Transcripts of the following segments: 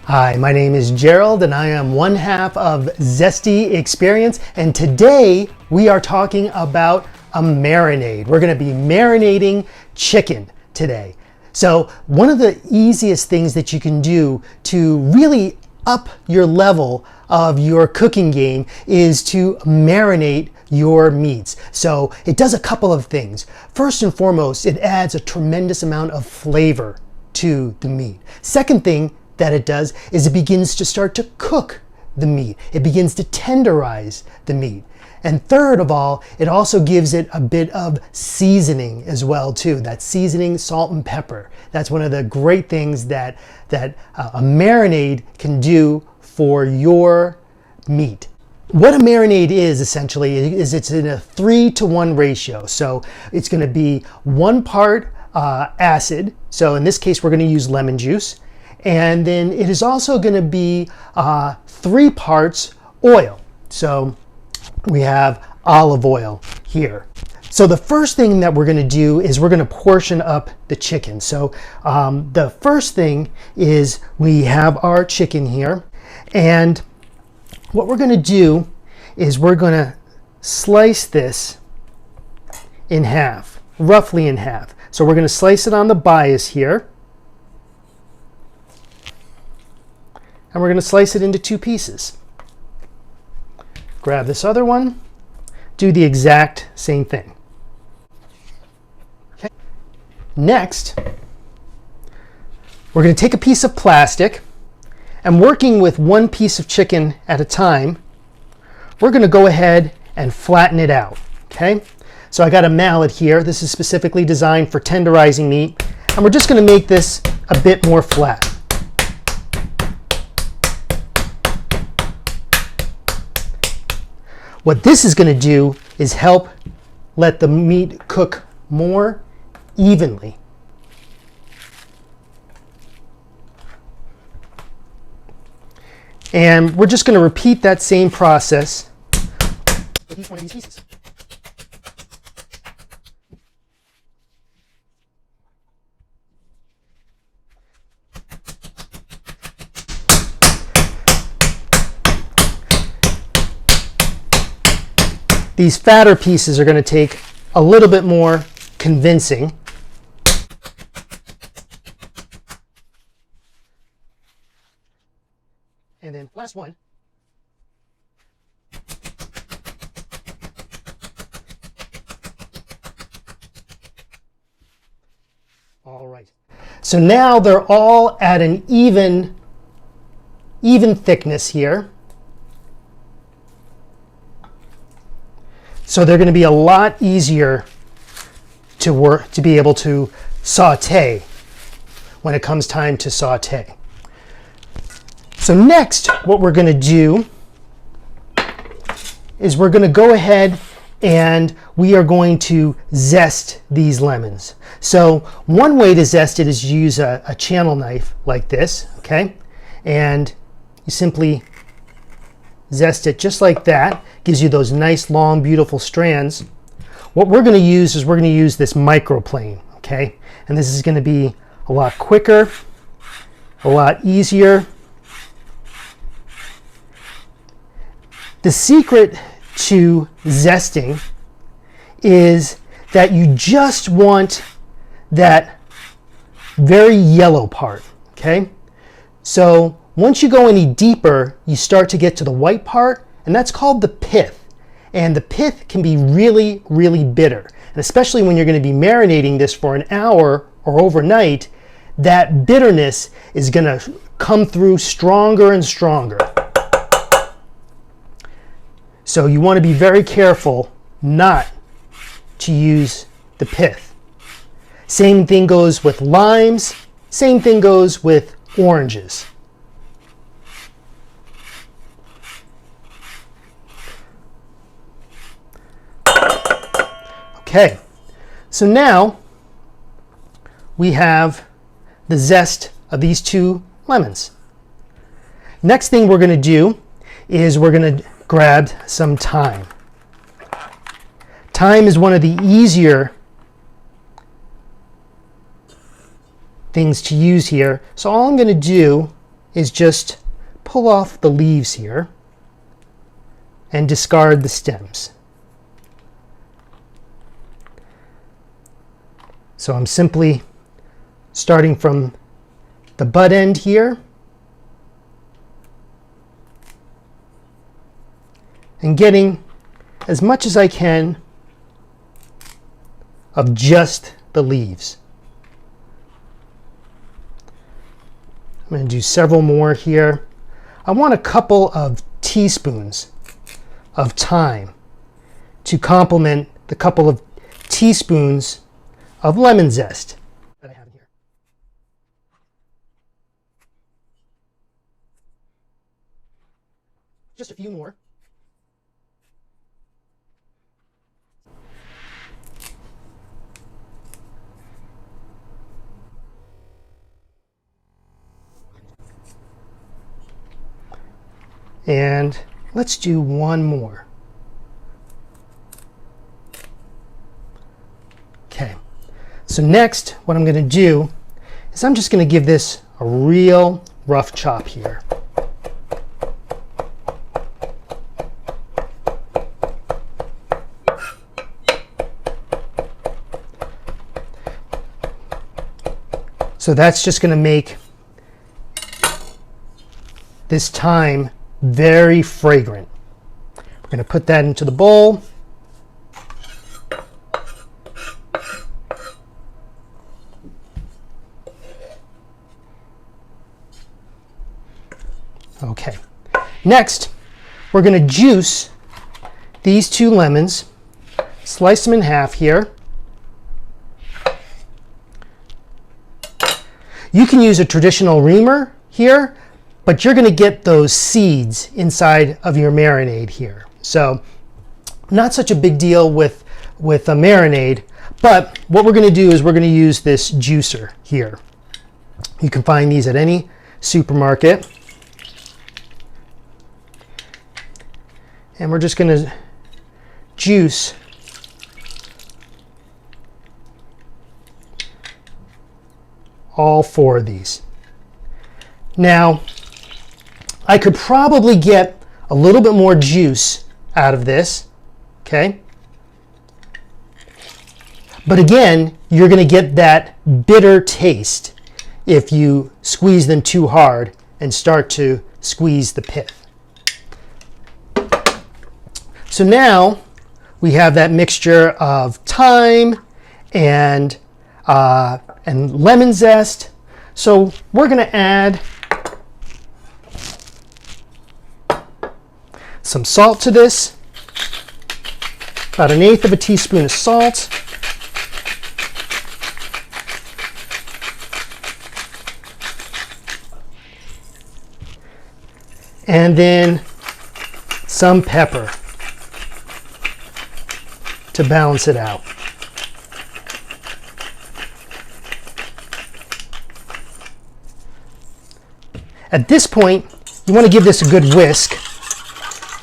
Hi, my name is Gerald and I am one half of Zesty Experience, and today we are talking about a marinade. We're going to be marinating chicken today. So one of the easiest things that you can do to really up your level of your cooking game is to marinate your meats. So it does a couple of things. First and foremost, it adds a tremendous amount of flavor to the meat. Second thing that it does is it begins to start to cook the meat. It begins to tenderize the meat. And third of all, it also gives it a bit of seasoning as well too. That seasoning, salt and pepper. That's one of the great things that a marinade can do for your meat. What a marinade is essentially is it's in a 3-to-1 ratio. So it's going to be 1 part acid. So in this case, we're going to use lemon juice. And then it is also going to be 3 parts oil. So we have olive oil here. So the first thing that we're going to do is we're going to portion up the chicken. So the first thing is we have our chicken here. And what we're going to do is we're going to slice this in half, roughly in half. So we're going to slice it on the bias here. And we're going to slice it into 2 pieces. Grab this other one, do the exact same thing. Okay. Next, we're going to take a piece of plastic, and working with 1 piece of chicken at a time, we're going to go ahead and flatten it out. Okay? So I got a mallet here. This is specifically designed for tenderizing meat, and we're just going to make this a bit more flat. What this is going to do is help let the meat cook more evenly. And we're just going to repeat that same process with each one of these pieces. These fatter pieces are going to take a little bit more convincing. And then last one. All right. So now they're all at an even thickness here. So they're going to be a lot easier to be able to saute when it comes time to saute. So next, what we're going to do is we're going to go ahead and we are going to zest these lemons. So one way to zest it is use a channel knife like this, okay? And you simply zest it just like that. Gives you those nice, long, beautiful strands. What we're going to use is we're going to use this microplane, okay? And this is going to be a lot quicker, a lot easier. The secret to zesting is that you just want that very yellow part, okay? So once you go any deeper, you start to get to the white part, and that's called the pith. And the pith can be really, really bitter. And especially when you're going to be marinating this for an hour or overnight, that bitterness is going to come through stronger and stronger. So you want to be very careful not to use the pith. Same thing goes with limes. Same thing goes with oranges. Okay, so now we have the zest of these 2 lemons. Next thing we're going to do is we're going to grab some thyme. Thyme is one of the easier things to use here. So all I'm going to do is just pull off the leaves here and discard the stems. So I'm simply starting from the butt end here and getting as much as I can of just the leaves. I'm going to do several more here. I want a couple of teaspoons of thyme to complement the couple of teaspoons of lemon zest that I have here. Just a few more. And let's do one more. Okay, so next what I'm going to do is I'm just going to give this a real rough chop here. So that's just going to make this thyme very fragrant. We're going to put that into the bowl. Okay. Next, we're going to juice these 2 lemons, slice them in half here. You can use a traditional reamer here, but you're going to get those seeds inside of your marinade here. So not such a big deal with a marinade, but what we're going to do is we're going to use this juicer here. You can find these at any supermarket. And we're just going to juice all 4 of these. Now, I could probably get a little bit more juice out of this, okay? But again, you're going to get that bitter taste if you squeeze them too hard and start to squeeze the pith. So now we have that mixture of thyme and lemon zest. So we're going to add some salt to this, about 1/8 teaspoon of salt. And then some pepper to balance it out. At this point, you want to give this a good whisk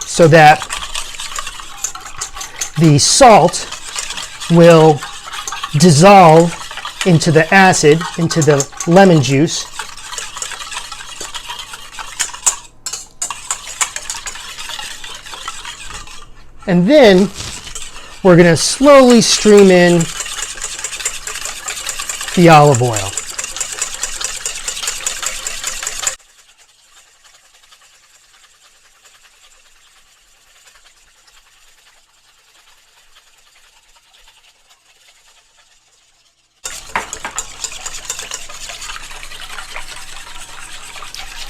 so that the salt will dissolve into the acid, into the lemon juice. And then we're going to slowly stream in the olive oil.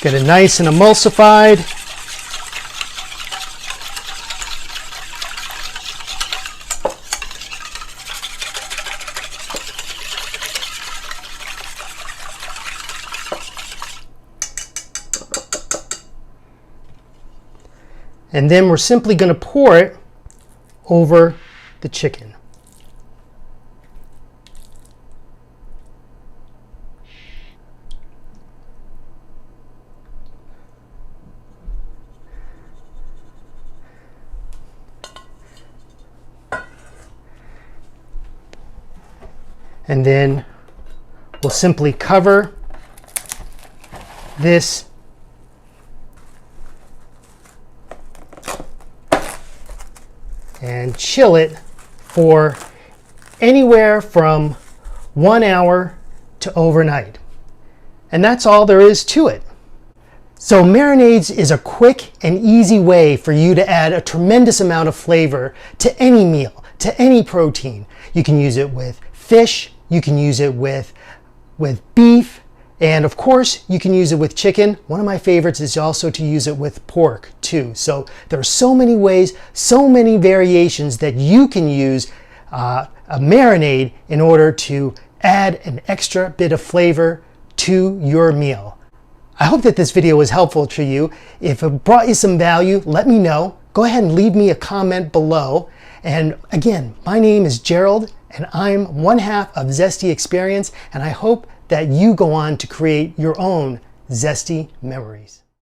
Get it nice and emulsified. And then we're simply going to pour it over the chicken. And then we'll simply cover this and chill it for anywhere from 1 hour to overnight. And that's all there is to it. So marinades is a quick and easy way for you to add a tremendous amount of flavor to any meal, to any protein. You can use it with fish, you can use it with beef, and of course you can use it with chicken. One of my favorites is also to use it with pork too. So there are so many ways, so many variations that you can use a marinade in order to add an extra bit of flavor to your meal. I hope that this video was helpful to you. If it brought you some value, let me know. Go ahead and leave me a comment below. And again, my name is Gerald, and I'm one half of Zesty Experience, and I hope that you go on to create your own zesty memories.